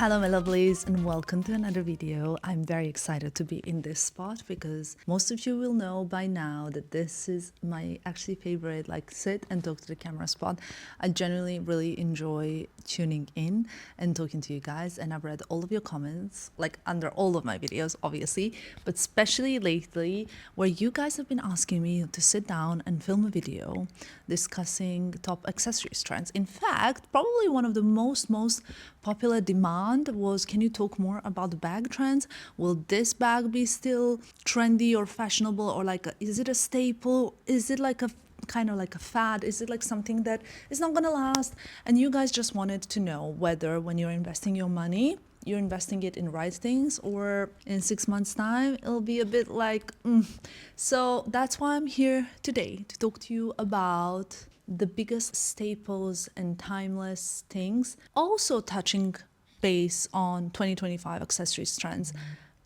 Hello my lovelies and welcome to another video. I'm very excited to be in this spot because most of you will know by now that this is my actually favorite like sit and talk to the camera spot. I genuinely really enjoy tuning in and talking to you guys, and I've read all of your comments like under all of my videos obviously, but especially lately where you guys have been asking me to sit down and film a video discussing top accessories trends. In fact, probably one of the most popular demand was, can you talk more about the bag trends? Will this bag be still trendy or fashionable, or like is it a staple? Is it like a kind of like a fad? Is it like something that is not gonna last? And you guys just wanted to know whether when you're investing your money, you're investing it in right things, or in 6 months time it'll be a bit like So that's why I'm here today to talk to you about the biggest staples and timeless things, also touching base on 2025 accessories trends.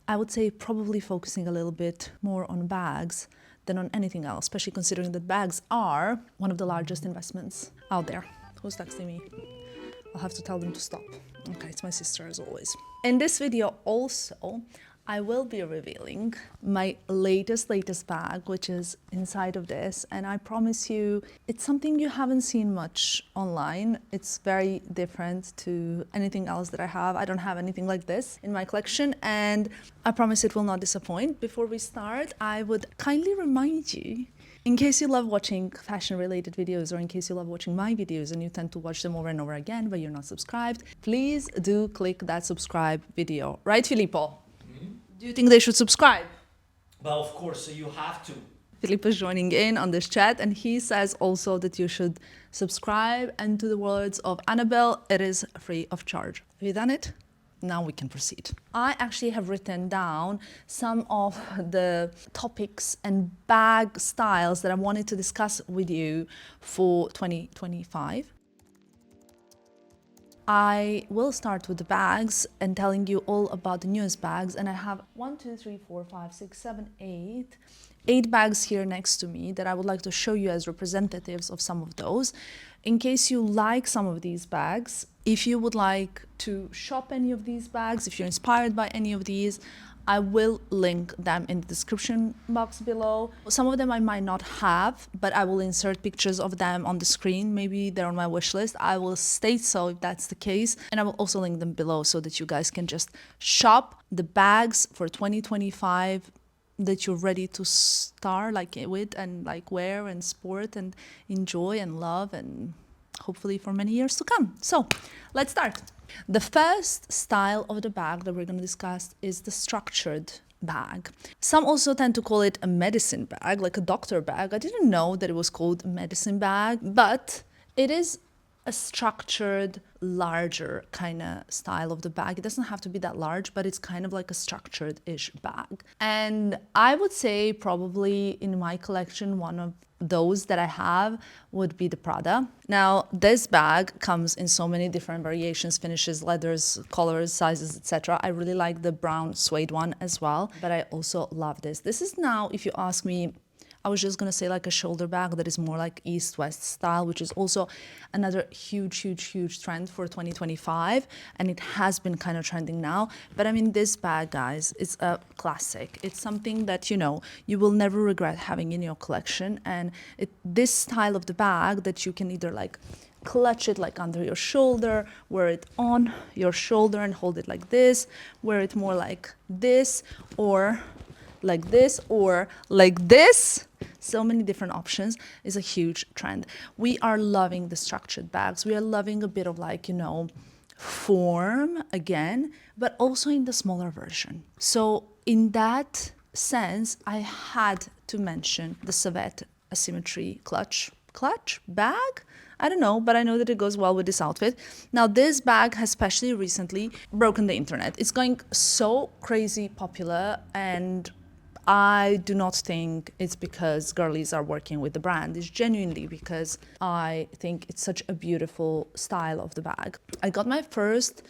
I would say probably focusing a little bit more on bags than on anything else, especially considering that bags are one of the largest investments out there. Who's texting me? I'll have to tell them to stop. Okay, it's my sister as always. In this video also, I will be revealing my latest bag, which is inside of this, and I promise you it's something you haven't seen much online. It's very different to anything else that I have. I don't have anything like this in my collection, and I promise it will not disappoint. Before we start, I would kindly remind you, in case you love watching fashion-related videos, or in case you love watching my videos and you tend to watch them over and over again but you're not subscribed, please do click that subscribe video. Right, Filippo? Do you think they should subscribe? Well, of course, so you have to. Filippo's joining in on this chat, and he says also that you should subscribe, and to the words of Annabelle, it is free of charge. Have you done it? Now we can proceed. I actually have written down some of the topics and bag styles that I wanted to discuss with you for 2025. I will start with the bags and telling you all about the newest bags, and I have 8 bags here next to me that I would like to show you as representatives of some of those. In case you like some of these bags, if you would like to shop any of these bags, if you're inspired by any of these, I will link them in the description box below. Some of them I might not have, but I will insert pictures of them on the screen. Maybe they're on my wish list. I will state so if that's the case. And I will also link them below so that you guys can just shop the bags for 2025 that you're ready to start like with and like wear and sport and enjoy and love, and hopefully for many years to come. So let's start. The first style of the bag that we're going to discuss is the structured bag. Some also tend to call it a medicine bag, like a doctor bag. I didn't know that it was called a medicine bag, but it is a structured, larger kind of style of the bag. It doesn't have to be that large, but it's kind of like a structured-ish bag. And I would say probably in my collection, one of those that I have would be the Prada. Now, this bag comes in so many different variations, finishes, leathers, colors, sizes, etc. I really like the brown suede one as well, but I also love this. This is now, if you ask me, I was just gonna say like a shoulder bag that is more like East-West style, which is also another huge trend for 2025, and it has been kind of trending now. But I mean, this bag, guys, is a classic. It's something that, you know, you will never regret having in your collection, and this style of the bag that you can either like clutch it like under your shoulder, wear it on your shoulder and hold it like this, wear it more like this, or like this, or like this. So many different options is a huge trend. We are loving the structured bags. We are loving a bit of like, you know, form again, but also in the smaller version. So in that sense, I had to mention the Savette Asymmetry clutch bag. I don't know, but I know that it goes well with this outfit. Now, this bag has especially recently broken the internet. It's going so crazy popular, and I do not think it's because girlies are working with the brand. It's genuinely because I think it's such a beautiful style of the bag. I got my first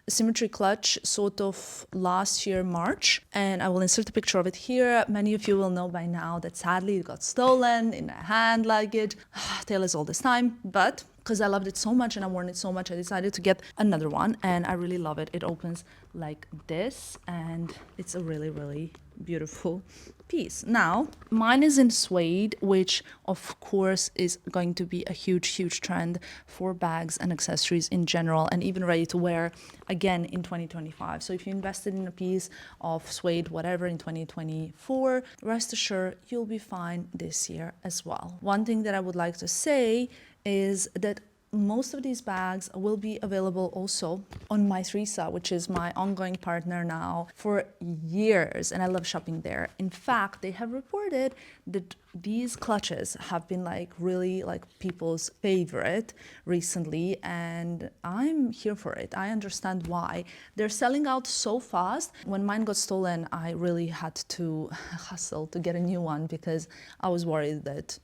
symmetry clutch sort of last year, March, and I will insert a picture of it here. Many of you will know by now that sadly it got stolen in a hand luggage. Tale is all this time, but because I loved it so much and I worn it so much, I decided to get another one, and I really love it. It opens like this, and it's a really, really beautiful piece. Now, mine is in suede, which of course is going to be a huge trend for bags and accessories in general, and even ready to wear again in 2025. So if you invested in a piece of suede, whatever, in 2024, rest assured you'll be fine this year as well. One thing that I would like to say is that most of these bags will be available also on my Theresa, which is my ongoing partner now for years, and I love shopping there. In fact, they have reported that these clutches have been like really like people's favorite recently, and I'm here for it. I understand why. They're selling out so fast. When mine got stolen, I really had to hustle to get a new one because I was worried that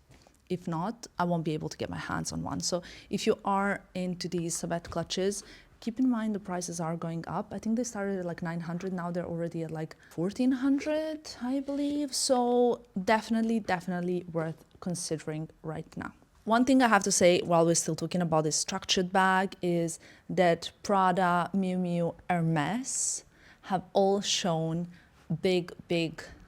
if not, I won't be able to get my hands on one. So if you are into these Sabet clutches, keep in mind the prices are going up. I think they started at like 900, now they're already at like 1400, I believe. So definitely worth considering right now. One thing I have to say while we're still talking about this structured bag is that Prada, Miu Miu, Hermes have all shown big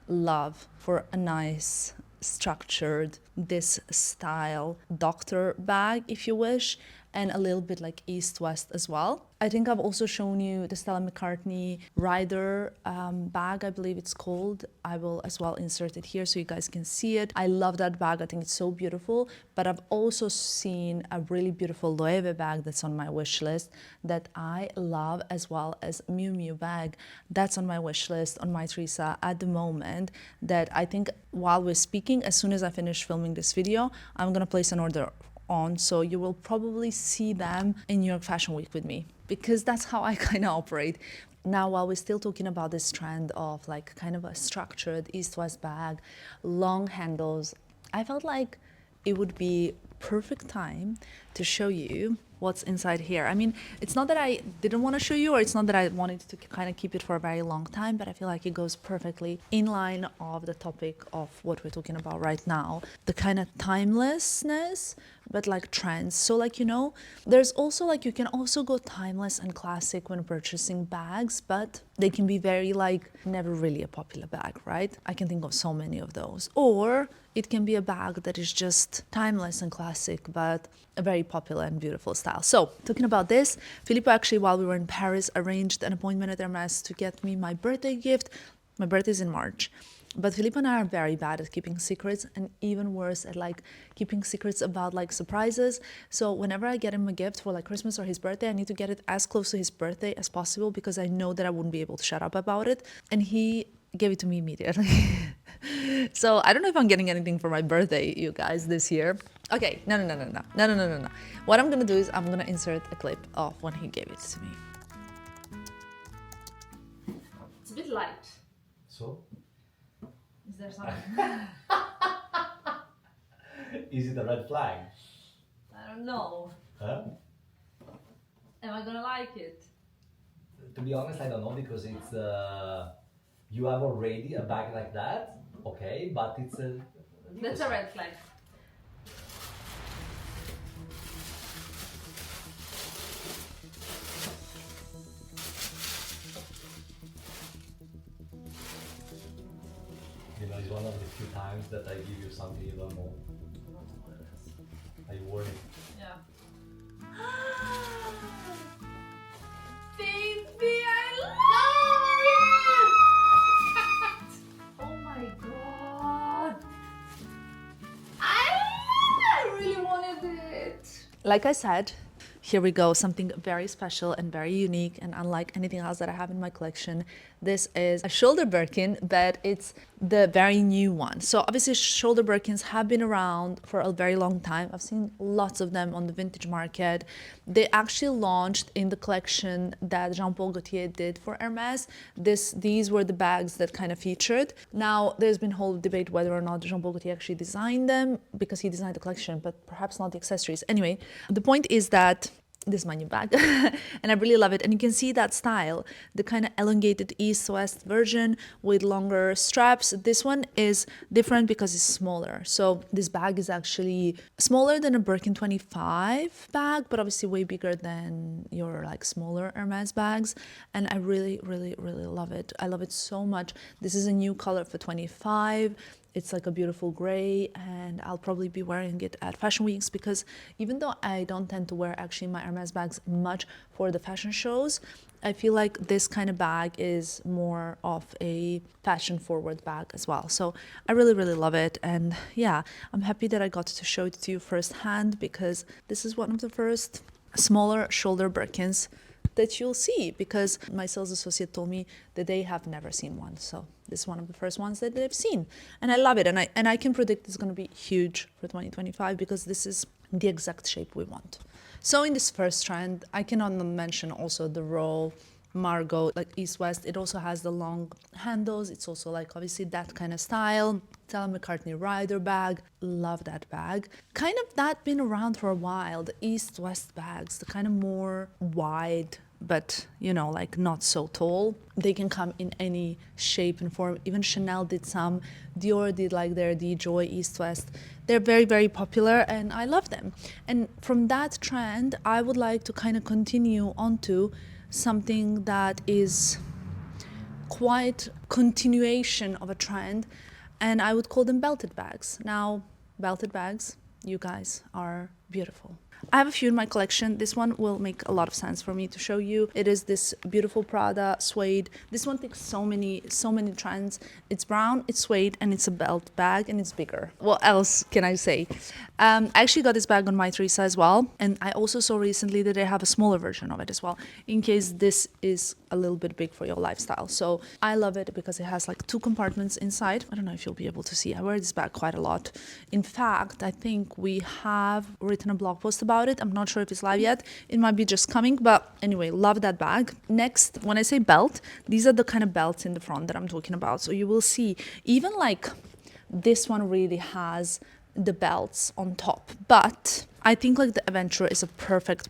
love for a nice structured this style doctor bag, if you wish, and a little bit like east-west as well. I think I've also shown you the Stella McCartney Rider bag, I believe it's called. I will as well insert it here so you guys can see it. I love that bag. I think it's so beautiful. But I've also seen a really beautiful Loewe bag that's on my wish list that I love, as well as Miu Miu bag that's on my wish list on my Theresa at the moment, that I think while we're speaking, as soon as I finish filming this video, I'm gonna place an order on, so you will probably see them in New York Fashion Week with me, because that's how I kind of operate. Now, while we're still talking about this trend of like kind of a structured east-west bag, long handles, I felt like it would be perfect time to show you what's inside here. I mean, it's not that I didn't want to show you, or it's not that I wanted to kind of keep it for a very long time, but I feel like it goes perfectly in line of the topic of what we're talking about right now, the kind of timelessness, but like trends. So like, you know, there's also like, you can also go timeless and classic when purchasing bags, but they can be very like never really a popular bag, right? I can think of so many of those. Or it can be a bag that is just timeless and classic, but a very popular and beautiful style. So talking about this, Filippo actually, while we were in Paris, arranged an appointment at Hermes to get me my birthday gift. My birthday is in March. But Filippo and I are very bad at keeping secrets, and even worse at like keeping secrets about like surprises. So whenever I get him a gift for like Christmas or his birthday, I need to get it as close to his birthday as possible, because I know that I wouldn't be able to shut up about it. And he gave it to me immediately. So I don't know if I'm getting anything for my birthday, you guys, this year. Okay, no. What I'm gonna do is I'm gonna insert a clip of when he gave it to me. It's a bit light. So? Is there something? Is it a red flag? I don't know. Huh? Am I gonna like it? To be honest, I don't know, because it's you have already a bag like that, okay, but it's a... That's a red flag. You know, it's one of the few times that I give you something you don't know. Are you worried? Yeah. Baby, I love it! Oh my god! I really wanted it! Like I said, here we go, something very special and very unique and unlike anything else that I have in my collection. This is a shoulder Birkin, but it's the very new one. So obviously shoulder Birkins have been around for a very long time. I've seen lots of them on the vintage market. They actually launched in the collection that Jean-Paul Gaultier did for Hermes. These were the bags that kind of featured. Now, there's been whole debate whether or not Jean-Paul Gaultier actually designed them, because he designed the collection, but perhaps not the accessories. Anyway, the point is that this is my new bag and I really love it. And you can see that style, the kind of elongated east-west version with longer straps. This one is different because it's smaller. So this bag is actually smaller than a Birkin 25 bag, but obviously way bigger than your like smaller Hermes bags. And I really, really, really love it. I love it so much. This is a new color for 25. It's like a beautiful gray, and I'll probably be wearing it at fashion weeks because even though I don't tend to wear actually my Hermes bags much for the fashion shows, I feel like this kind of bag is more of a fashion forward bag as well. So I really, really love it. And yeah, I'm happy that I got to show it to you firsthand because this is one of the first smaller shoulder Birkins that you'll see, because my sales associate told me that they have never seen one. So this is one of the first ones that they've seen, and I love it. And I can predict it's going to be huge for 2025 because this is the exact shape we want. So in this first trend, I cannot not mention also the raw Margot, like east-west. It also has the long handles. It's also like obviously that kind of style. Stella McCartney Rider bag. Love that bag. Kind of that been around for a while. The east-west bags, the kind of more wide, but you know, like not so tall. They can come in any shape and form. Even Chanel did some. Dior did like their the Joy East-West. They're very, very popular and I love them. And from that trend, I would like to kind of continue onto something that is quite continuation of a trend, and I would call them belted bags. Now, belted bags, you guys are beautiful. I have a few in my collection. This one will make a lot of sense for me to show you. It is this beautiful Prada suede. This one takes so many trends. It's brown, it's suede, and it's a belt bag, and it's bigger. What else can I say? I actually got this bag on my Teresa as well, and I also saw recently that they have a smaller version of it as well, in case this is a little bit big for your lifestyle. So I love it because it has like 2 compartments inside. I don't know if you'll be able to see. I wear this bag quite a lot. In fact, I think we have written a blog post about it. I'm not sure if it's live yet. It might be just coming, but anyway, love that bag. Next, when I say belt, these are the kind of belts in the front that I'm talking about. So you will see even like this one really has the belts on top, but I think like the Aventura is a perfect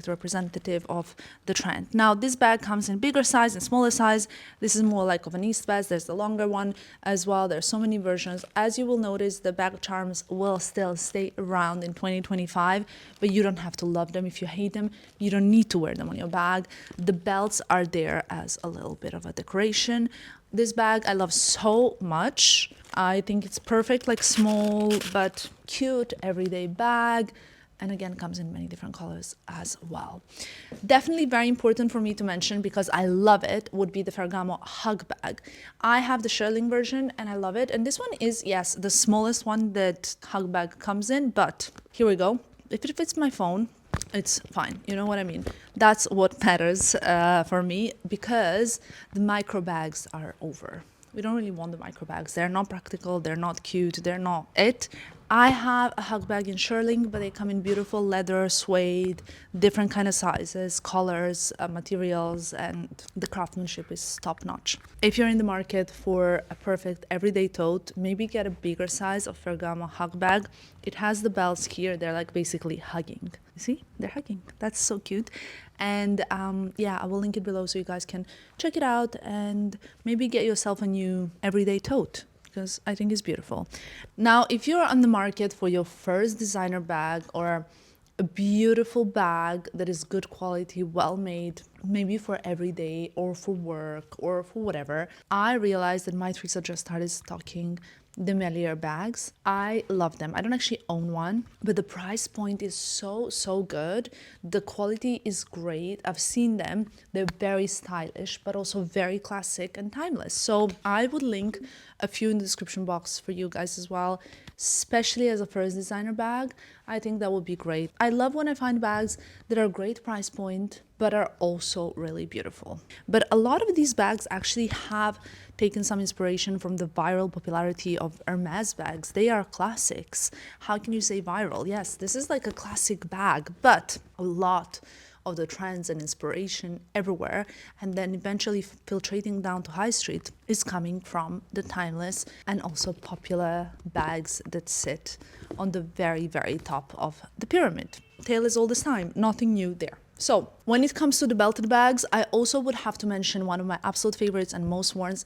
representative of the trend. Now this bag comes in bigger size and smaller size. This is more like of an east vest. There's the longer one as well. There's so many versions. As you will notice, the bag charms will still stay around in 2025, but you don't have to love them. If you hate them, you don't need to wear them on your bag. The belts are there as a little bit of a decoration. This bag I love so much. I think it's perfect, like small but cute everyday bag, and again comes in many different colors as well. Definitely very important for me to mention because I love it would be the Ferragamo hug bag. I have the shearling version and I love it, and this one is, yes, the smallest one that hug bag comes in, but here we go. If it fits my phone, it's fine. You know what I mean? That's what matters for me, because the micro bags are over. We don't really want the micro bags. They're not practical. They're not cute. They're not it. I have a hug bag in shearling, but they come in beautiful leather, suede, different kind of sizes, colors, materials, and the craftsmanship is top notch. If you're in the market for a perfect everyday tote, maybe get a bigger size of Ferragamo hug bag. It has the belts here. They're like basically hugging. You see? They're hugging. That's so cute. And yeah, I will link it below so you guys can check it out and maybe get yourself a new everyday tote, because I think it's beautiful. Now, if you're on the market for your first designer bag or a beautiful bag that is good quality, well made, maybe for every day or for work or for whatever, I realized that my Teresa just started stocking the Melier bags. I love them. I don't actually own one, but the price point is so good. The quality is great. I've seen them. They're very stylish, but also very classic and timeless. So I would link a few in the description box for you guys as well, especially as a first designer bag. I think that would be great. I love when I find bags that are great price point, but are also really beautiful. But a lot of these bags actually have taken some inspiration from the viral popularity of Hermes bags. They are classics. How can you say viral? Yes, this is like a classic bag, but a lot of the trends and inspiration everywhere, and then eventually filtrating down to high street, is coming from the timeless and also popular bags that sit on the very, very top of the pyramid. Tale is all this time, nothing new there. So when it comes to the belted bags, I also would have to mention one of my absolute favorites and most worn,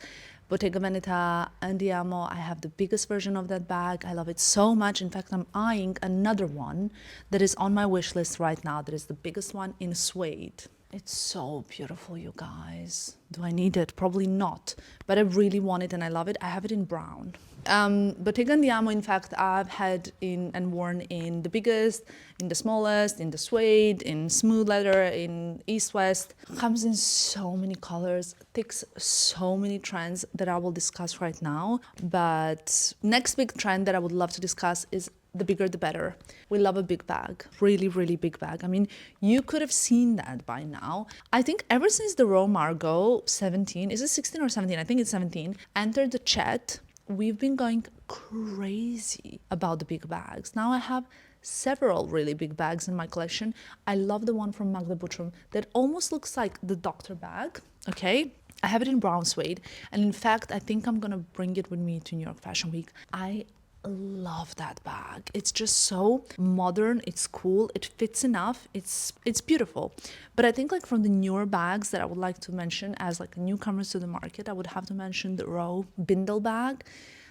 Bottega Veneta Andiamo. I have the biggest version of that bag. I love it so much. In fact, I'm eyeing another one that is on my wish list right now. That is the biggest one in suede. It's so beautiful, you guys. Do I need it? Probably not. But I really want it and I love it. I have it in brown. Bottega Andiamo, in fact, I've had in and worn in the biggest, in the smallest, in the suede, in smooth leather, in east-west. Comes in so many colors, takes so many trends that I will discuss right now. But next big trend that I would love to discuss is the bigger the better. We love a big bag, really, really big bag. I mean, you could have seen that by now. I think ever since the Rome Margot 17, is it 16 or 17? I think it's 17, entered the chat, we've been going crazy about the big bags. Now I have several really big bags in my collection. I love the one from Magda Buttram that almost looks like the doctor bag, okay? I have it in brown suede, and in fact, I think I'm gonna bring it with me to New York Fashion Week. I love that bag. It's just so modern, it's cool, it fits enough, it's beautiful. But I think like from the newer bags that I would like to mention as like newcomers to the market, I would have to mention the Row Bindle bag.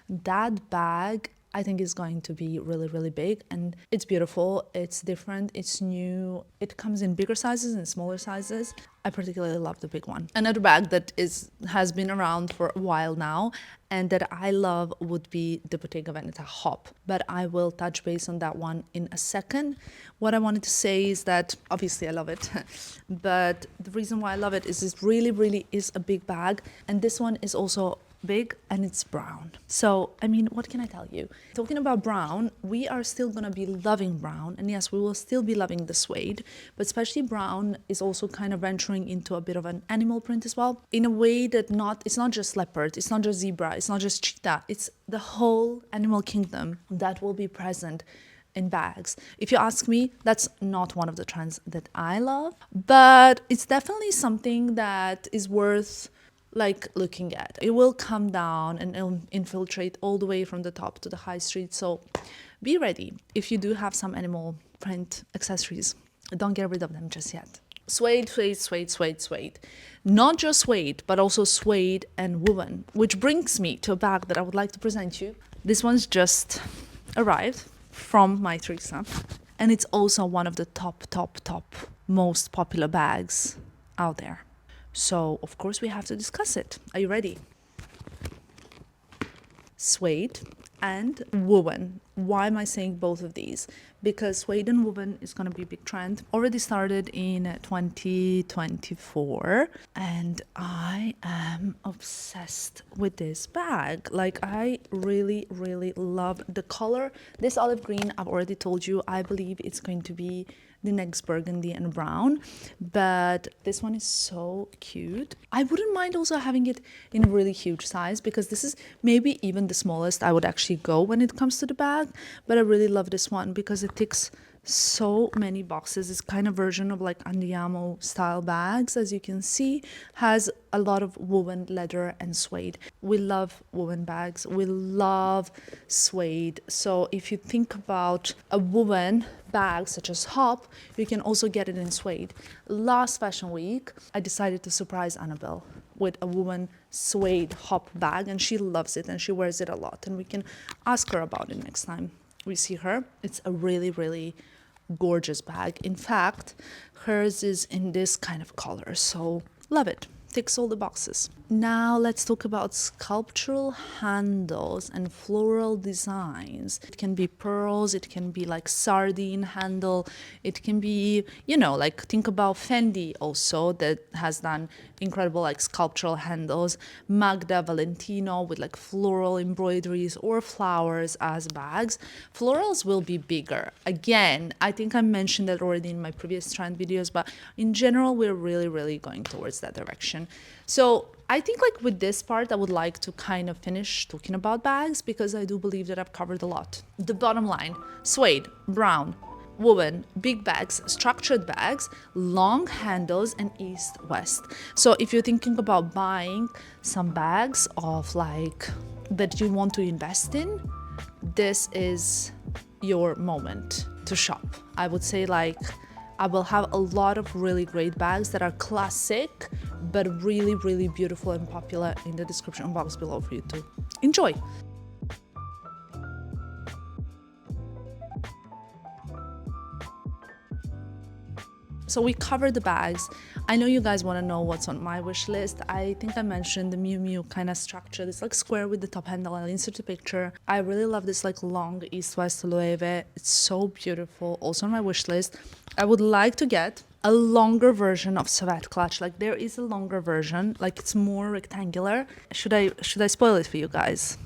That bag I think is going to be really, really big, and it's beautiful, it's different, it's new. It comes in bigger sizes and smaller sizes. I particularly love the big one. Another bag that has been around for a while now and that I love would be the Bottega Veneta Hop, but I will touch base on that one in a second. What I wanted to say is that obviously I love it, but the reason why I love it is it really, really is a big bag, and this one is also big and it's brown. So, I mean, what can I tell you? Talking about brown, we are still gonna be loving brown, and yes, we will still be loving the suede, but especially brown is also kind of venturing into a bit of an animal print as well, in a way that it's not just leopard, it's not just zebra, it's not just cheetah, it's the whole animal kingdom that will be present in bags. If you ask me, that's not one of the trends that I love, but it's definitely something that is worth like looking at. It will come down and it'll infiltrate all the way from the top to the high street. So be ready. If you do have some animal print accessories, don't get rid of them just yet. Suede, suede, suede, suede, suede. Not just suede, but also suede and woven, which brings me to a bag that I would like to present you. This one's just arrived from my threesome, and it's also one of the top most popular bags out there. So, of course, we have to discuss it. Are you ready? Suede and woven. Why am I saying both of these? Because suede and woven is going to be a big trend. Already started in 2024, and I am obsessed with this bag. Like, I really, really love the color. This olive green, I've already told you, I believe it's going to be the next burgundy and brown, but this one is so cute. I wouldn't mind also having it in a really huge size, because this is maybe even the smallest I would actually go when it comes to the bag, but I really love this one because it ticks so many boxes. It's kind of version of like Andiamo style bags, as you can see, has a lot of woven, leather and suede. We love woven bags, we love suede. So if you think about a woven bag such as Hop, you can also get it in suede. Last Fashion Week, I decided to surprise Annabelle with a woven suede Hop bag, and she loves it and she wears it a lot, and we can ask her about it next time we see her. It's a really, really gorgeous bag. In fact, hers is in this kind of color, so love it. Ticks all the boxes. Now let's talk about sculptural handles and floral designs. It can be pearls, it can be like sardine handle, it can be, you know, like think about Fendi also, that has done incredible like sculptural handles. Magda Valentino with like floral embroideries or flowers as bags. Florals will be bigger. Again, I think I mentioned that already in my previous trend videos, but in general, we're really, really going towards that direction. So I think like with this part, I would like to kind of finish talking about bags, because I do believe that I've covered a lot. The bottom line, suede, brown, woven, big bags, structured bags, long handles, and east-west. So if you're thinking about buying some bags of like that you want to invest in, this is your moment to shop. I would say like I will have a lot of really great bags that are classic but really, really beautiful and popular in the description box below for you to enjoy. So we covered the bags. I know you guys want to know what's on my wish list. I think I mentioned the Miu Miu kind of structure. This like square with the top handle. I'll insert a picture. I really love this like long east-west loewe. It's so beautiful. Also on my wish list. I would like to get a longer version of Savet clutch. Like there is a longer version, like it's more rectangular. Should I spoil it for you guys?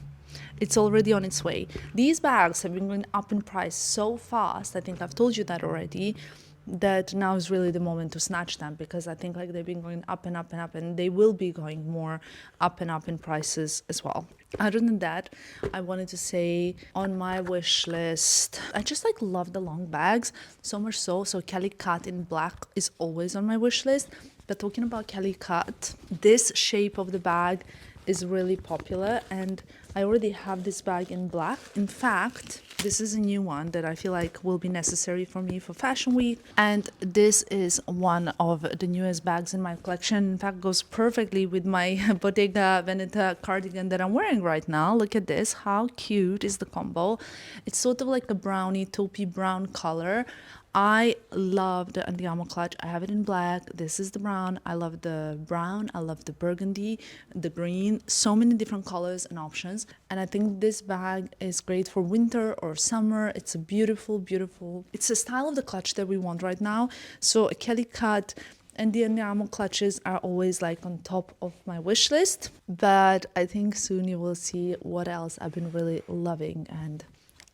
It's already on its way. These bags have been going up in price so fast. I think I've told you that already, that now is really the moment to snatch them, because I think like they've been going up and up and up, and they will be going more up and up in prices as well. Other than that, I wanted to say on my wish list, I just like love the long bags so much so Kelly cut in black is always on my wish list. But talking about Kelly cut, this shape of the bag is really popular, and I already have this bag in black. In fact, this is a new one that I feel like will be necessary for me for Fashion Week, and this is one of the newest bags in my collection. In fact, goes perfectly with my Bottega Veneta cardigan that I'm wearing right now. Look at this, how cute is the combo. It's sort of like a brownie taupey brown color. I love the Andiamo clutch. I have it in black. This is the brown. I love the brown. I love the burgundy, the green. So many different colors and options. And I think this bag is great for winter or summer. It's a beautiful, beautiful. It's a style of the clutch that we want right now. So a Kelly cut and the Andiamo clutches are always like on top of my wish list. But I think soon you will see what else I've been really loving, and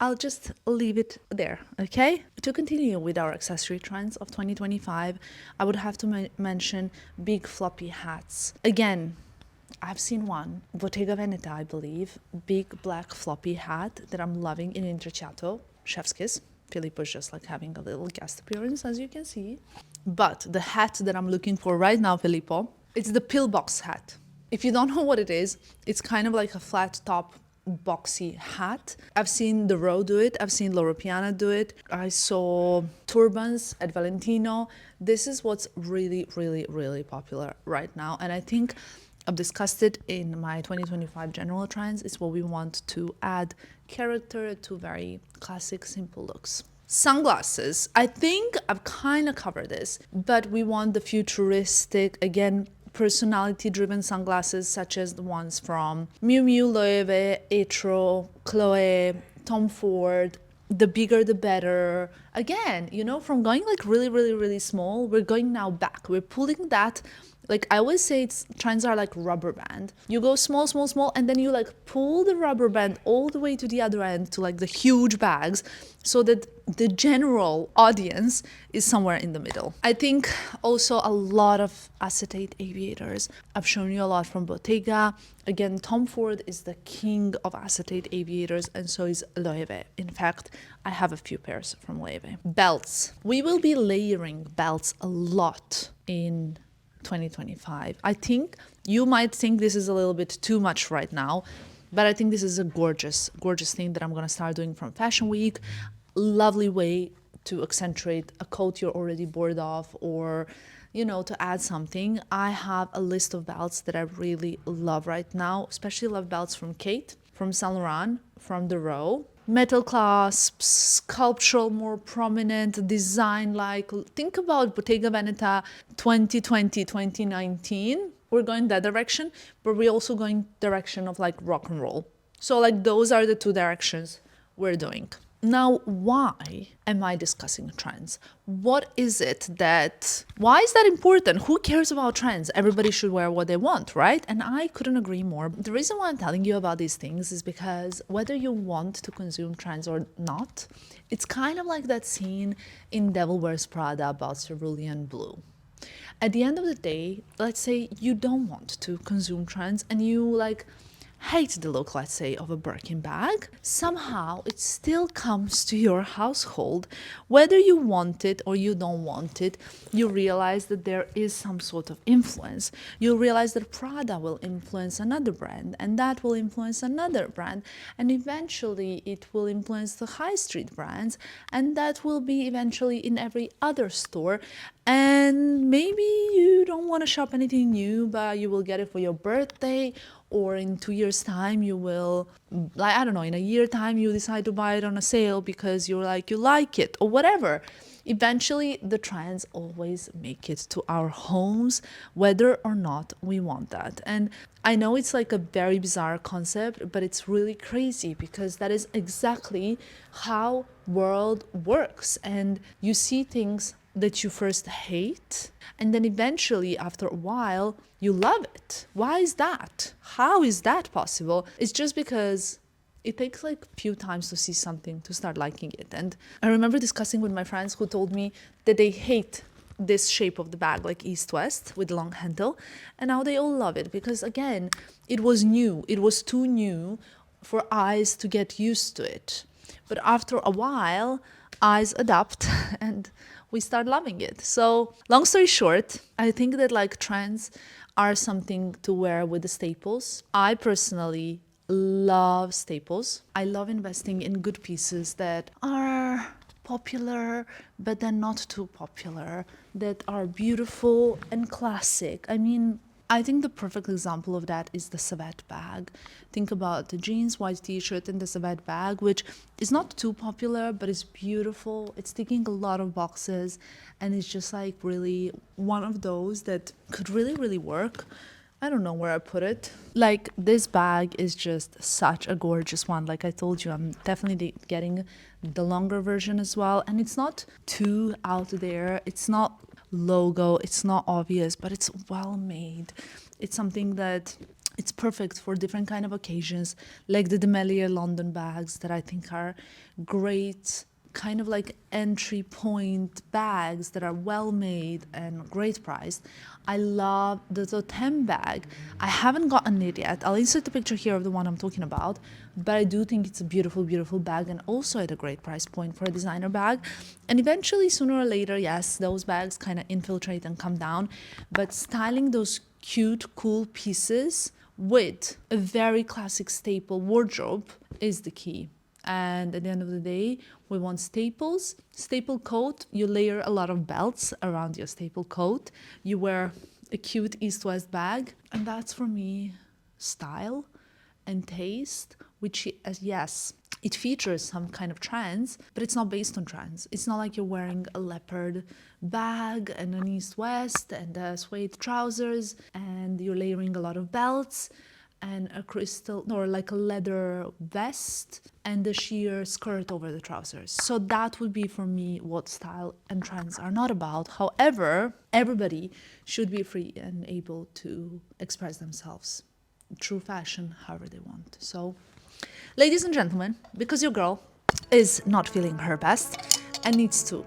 I'll just leave it there, okay? To continue with our accessory trends of 2025, I would have to mention big floppy hats. Again, I've seen one, Bottega Veneta, I believe, big black floppy hat that I'm loving in Intrecciato, chef's kiss. Filippo's just like having a little guest appearance, as you can see. But the hat that I'm looking for right now, Filippo, it's the pillbox hat. If you don't know what it is, it's kind of like a flat top boxy hat. I've seen the Row do it. I've seen Loro Piana do it. I saw turbans at Valentino. This is what's really, really, really popular right now. And I think I've discussed it in my 2025 general trends. It's what we want to add character to very classic, simple looks. Sunglasses. I think I've kind of covered this, but we want the futuristic, again, personality-driven sunglasses such as the ones from Miu Miu, Loewe, Etro, Chloe, Tom Ford. The bigger the better. Again, you know, from going like really, really, really small, we're going now back. We're pulling that, like I always say, trends are like rubber band. You go small, small, small, and then you like pull the rubber band all the way to the other end to like the huge bags, so that the general audience is somewhere in the middle. I think also a lot of acetate aviators. I've shown you a lot from Bottega. Again, Tom Ford is the king of acetate aviators, and so is Loewe. In fact, I have a few pairs from Loewe. Belts. We will be layering belts a lot in 2025. I think you might think this is a little bit too much right now, but I think this is a gorgeous, gorgeous thing that I'm going to start doing from Fashion Week. Lovely way to accentuate a coat you're already bored of, or, you know, to add something. I have a list of belts that I really love right now, especially love belts from Kate, from Saint Laurent, from the Row. Metal clasps, sculptural, more prominent design, like think about Bottega Veneta 2020, 2019. We're going that direction, but we're also going direction of like rock and roll. So like those are the two directions we're doing. Now, why am I discussing trends? What is it that, why is that important? Who cares about trends? Everybody should wear what they want, right? And I couldn't agree more. The reason why I'm telling you about these things is because whether you want to consume trends or not, it's kind of like that scene in Devil Wears Prada about Cerulean Blue. At the end of the day, let's say you don't want to consume trends and you like hate the look, let's say, of a Birkin bag, somehow it still comes to your household. Whether you want it or you don't want it, you realize that there is some sort of influence. You realize that Prada will influence another brand, and that will influence another brand, and eventually it will influence the high street brands, and that will be eventually in every other store. And maybe you don't want to shop anything new, but you will get it for your birthday, or in 2 years' time you will, like, I don't know, in a year time you decide to buy it on a sale because you're like, you like it or whatever. Eventually the trends always make it to our homes, whether or not we want that. And I know it's like a very bizarre concept, but it's really crazy because that is exactly how world works. And you see things that you first hate, and then eventually after a while you love it. Why is that? How is that possible? It's just because it takes like a few times to see something to start liking it. And I remember discussing with my friends who told me that they hate this shape of the bag, like east-west with long handle, and now they all love it because, again, it was new. It was too new for eyes to get used to it. But after a while, eyes adapt and we start loving it. So long story short, I think that like trends are something to wear with the staples. I personally love staples. I love investing in good pieces that are popular, but then not too popular, that are beautiful and classic. I mean, I think the perfect example of that is the Savette bag. Think about the jeans, white t-shirt, and the Savette bag, which is not too popular, but it's beautiful. It's ticking a lot of boxes, and it's just like really one of those that could really, really work. I don't know where I put it. Like, this bag is just such a gorgeous one. Like I told you, I'm definitely getting the longer version as well. And it's not too out there. It's not logo. It's not obvious, but it's well made. It's something that it's perfect for different kind of occasions, like the Demelier London bags that I think are great, kind of like entry point bags that are well made and great priced. I love the Totem bag. I haven't gotten it yet. I'll insert the picture here of the one I'm talking about, but I do think it's a beautiful, beautiful bag, and also at a great price point for a designer bag. And eventually, sooner or later, yes, those bags kind of infiltrate and come down, but styling those cute, cool pieces with a very classic staple wardrobe is the key. And at the end of the day, we want staples. Staple coat, you layer a lot of belts around your staple coat. You wear a cute east-west bag. And that's, for me, style and taste, which, yes, it features some kind of trends, but it's not based on trends. It's not like you're wearing a leopard bag and an east-west and suede trousers, and you're layering a lot of belts and a crystal or like a leather vest and a sheer skirt over the trousers. So that would be, for me, what style and trends are not about. However, everybody should be free and able to express themselves through fashion however they want. So, ladies and gentlemen, because your girl is not feeling her best and needs to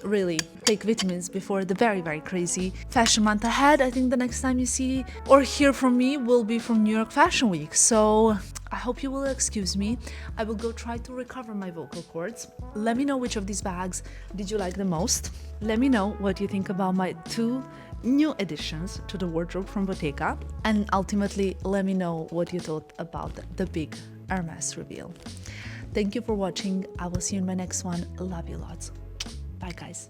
really take vitamins before the very, very crazy fashion month ahead, I think the next time you see or hear from me will be from New York Fashion Week. So I hope you will excuse me. I will go try to recover my vocal cords. Let me know which of these bags did you like the most. Let me know what you think about my 2 new additions to the wardrobe from Bottega, and ultimately let me know what you thought about the big Hermes reveal. Thank you for watching. I will see you in my next one. Love you lots. Bye, guys.